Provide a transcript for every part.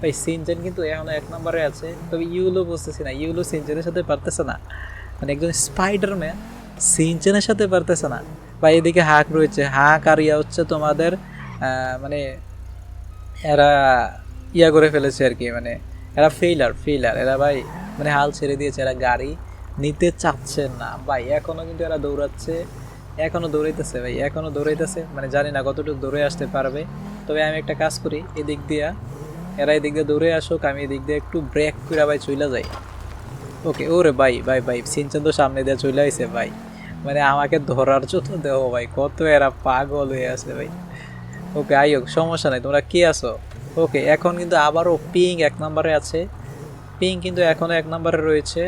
ভাই সিনচেন কিন্তু এখনো 1 নম্বরে আছে, তবে ইউলো বুঝতেছি না, ইউলো সিনচেনের সাথে পারতেছে না, মানে একজন স্পাইডারম্যান সিনচেনের সাথে পারতেছে না। ভাই এদিকে হাক রয়েছে, হাক আর ইয়া হচ্ছে তোমাদের মানে এরা ইয়া করে ফেলেছে আর কি, মানে এরা ফেইলার এরা ভাই, মানে হাল ছেড়ে দিয়েছে, এরা গাড়ি নিতে চাচ্ছে না ভাই। এখনো কিন্তু এরা দৌড়াচ্ছে, এখনো দৌড়াইতেছে ভাই, এখনো দৌড়াইতেছে, মানে জানি না কতটুকু দৌড়ে আসতে পারবে। তবে আমি একটা কাজ করি, এদিক দিয়া এরা এদিক দিয়ে দৌড়ে আসুক, আমি এদিক দিয়ে একটু ব্রেক করে ভাই চলে যাই। ওকে, ওরে ভাই ভাই ভাই সিনচেন তো সামনে দিয়ে চলে আইছে ভাই, মানে আমাকে ধরার জন্য দেও ভাই, কত এরা পাগল হয়ে আছে ভাই। ওকে আইয়ক, সমস্যা নাই, তোমরা কে আছো? ওকে, এখন কিন্তু আবারও পিং 1 নম্বরে আছে, পিং কিন্তু এখনও 1 নম্বরে রয়েছে,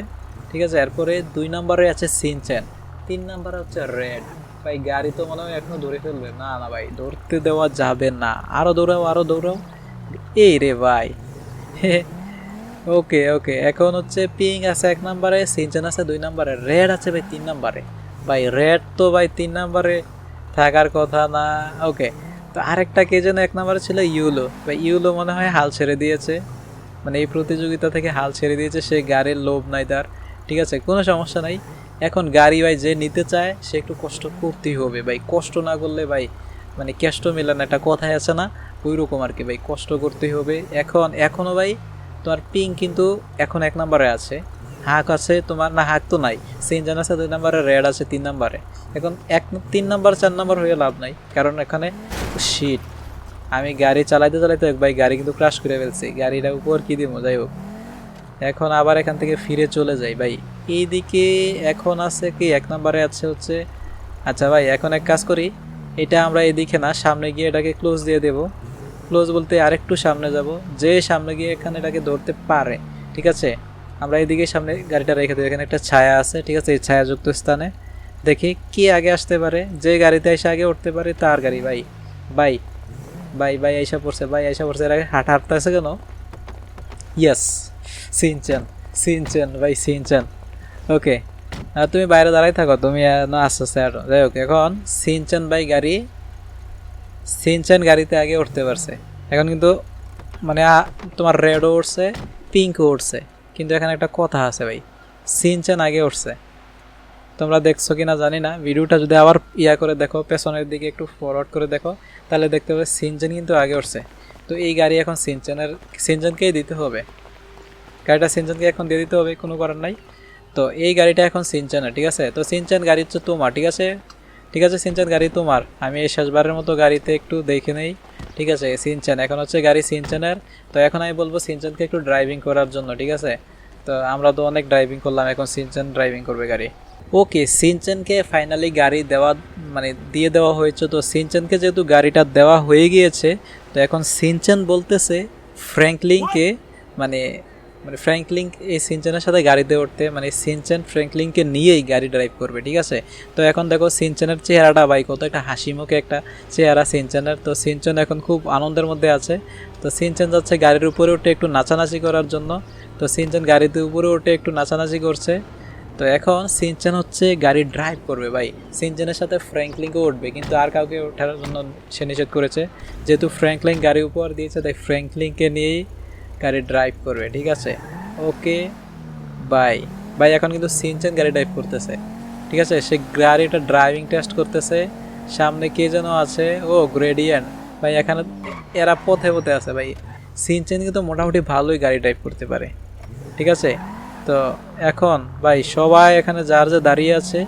ঠিক আছে। এরপরে 2 নম্বরে আছে সিনচেন, 3 নম্বরে হচ্ছে রেড। ভাই গাড়ি তো মনে হয় এখনো ধরে ফেলবে, না না ভাই ধরতে দেওয়া যাবে না, আরও দৌড়াও আরও দৌড়াও। এই রে ভাই ওকে ওকে, এখন হচ্ছে পিং আছে 1 নম্বরে, সিনচেন আছে 2 নম্বরে, রেড আছে ভাই 3 নম্বরে। ভাই রেড তো ভাই 3 নম্বরে থাকার কথা না। ওকে, তো আরেকটা কে যেন 1 নম্বরে ছিল, ইউলো। ভাই ইউলো মনে হয় হাল ছেড়ে দিয়েছে, মানে এই প্রতিযোগিতা থেকে হাল ছেড়ে দিয়েছে, সে গাড়ির লোভ নাই তার। ঠিক আছে, কোনো সমস্যা নাই, এখন গাড়ি ভাই যে নিতে চায় সে একটু কষ্ট করতেই হবে ভাই, কষ্ট না করলে ভাই মানে কেষ্ট মিলে না, একটা কথাই আছে না, ওই রকম আর কি ভাই, কষ্ট করতেই হবে। এখনও ভাই তোমার পিং কিন্তু এখন 1 নম্বরে আছে, হাক আছে তোমার, না হাক তো নাই, সিনজান আছে 2 নম্বরে, রেড আছে 3 নম্বরে। এখন 3 নম্বর 4 নম্বর হয়ে লাভ নাই, কারণ এখানে শিট, আমি গাড়ি চালাইতে চালাইতে ভাই গাড়ি কিন্তু ক্রাশ করে ফেলছি, গাড়িটা উপর কি দিব, যাই হোক এখন আবার এখান থেকে ফিরে চলে যাই ভাই। এইদিকে এখন আছে কি 1 নম্বরে আছে হচ্ছে, আচ্ছা ভাই এখন এক কাজ করি, এটা আমরা এদিকে না সামনে গিয়ে এটাকে ক্লোজ দিয়ে দেব। ক্লোজ বলতে আরেকটু সামনে যাব, যে সামনে গিয়ে এখানে এটাকে ধরতে পারে, ঠিক আছে, আমরা এদিকে সামনে গাড়িটা রেখে দেবো, এখানে একটা ছায়া আছে, ঠিক আছে, এই ছায়াযুক্ত স্থানে দেখি কি আগে আসতে পারে, যে গাড়িতে এসে আগে উঠতে পারে তার গাড়ি। ভাই ভাই ভাই ভাই আইসা পড়ছে, ভাই আইসা পড়ছে, এর আগে হাঁটতে আছে কেন? ইয়েস, সিনচেন, সিনচেন ভাই সিনচেন। ওকে, তুমি বাইরে দাঁড়াই থাকো, তুমি না আস্তে আস্তে হাঁটো, যাই হোক এখন সিনচেন ভাই গাড়ি, সিনচেন গাড়িতে আগে উঠতে পারছে। এখন কিন্তু মানে তোমার রেডও উঠছে, পিঙ্কও উঠছে, কিন্তু এখানে একটা কথা আছে ভাই, সিনচেন আগে উঠছে। তোমরা দেখছো কি না জানি না, ভিডিওটা যদি আবার ইয়া করে দেখো, পেছনের দিকে একটু ফরওয়ার্ড করে দেখো, তাহলে দেখতে পাবে সিনচেন কিন্তু আগে উঠছে। তো এই গাড়ি এখন সিনচেনকেই দিতে হবে, গাড়িটা সিনচেনকে এখন দিয়ে দিতে হবে, কোনো করার নাই। তো এই গাড়িটা এখন সিনচেনের, ঠিক আছে, তো সিনচেন গাড়ি হচ্ছে তোমার, ঠিক আছে, ঠিক আছে সিনচেন গাড়ি তোমার, আমি এই শেষবারের মতো গাড়িতে একটু দেখে নেই, ঠিক আছে। সিনচেন এখন হচ্ছে গাড়ি সিনচেনের, তো এখন আমি বলবো সিনচেনকে একটু ড্রাইভিং করার জন্য, ঠিক আছে। তো আমরা তো অনেক ড্রাইভিং করলাম, এখন সিনচেন ড্রাইভিং করবে গাড়ি। ওকে, সিনচেনকে ফাইনালি গাড়ি দেওয়া মানে দিয়ে দেওয়া হয়েছে, তো সিনচেনকে যেহেতু গাড়িটা দেওয়া হয়ে গিয়েছে, তো এখন সিনচেন বলতেছে ফ্র্যাঙ্কলিনকে, মানে মানে ফ্র্যাঙ্কলিন এই সিনচেনের সাথে গাড়িতে উঠতে, মানে সিনচেন ফ্র্যাঙ্কলিনকে নিয়েই গাড়ি ড্রাইভ করবে, ঠিক আছে। তো এখন দেখো সিনচেনের চেহারাটা ভাই কত একটা হাসি মুখে একটা চেহারা সিনচেনের, তো সিনচেন এখন খুব আনন্দের মধ্যে আছে। তো সিনচেন যাচ্ছে গাড়ির উপরে উঠে একটু নাচানাচি করার জন্য, তো সিনচেন গাড়িতে উপরে উঠে একটু নাচানাচি করছে। তো এখন সিনচেন হচ্ছে গাড়ি ড্রাইভ করবে ভাই, সিনচেনের সাথে ফ্র্যাঙ্কলিনকেও উঠবে, কিন্তু আর কাউকে ওঠার জন্য সে নিষেধ করেছে, যেহেতু ফ্র্যাঙ্কলিন গাড়ি উপহার দিয়েছে, তাই ফ্র্যাঙ্কলিনকে নিয়েই গাড়ি ড্রাইভ করবে, ঠিক আছে। ওকে বাই ভাই, এখন কিন্তু সিনচেন গাড়ি ড্রাইভ করতেছে, ঠিক আছে, সে গাড়িটা ড্রাইভিং টেস্ট করতেছে। সামনে কে যেন আছে, ও গ্রেডিয়েন্ট ভাই, এখানে এরা পথে পথে আছে ভাই। সিনচেন কিন্তু মোটামুটি ভালোই গাড়ি ড্রাইভ করতে পারে, ঠিক আছে। তো এখন ভাই সবাই এখানে যার যে দাঁড়িয়ে আছে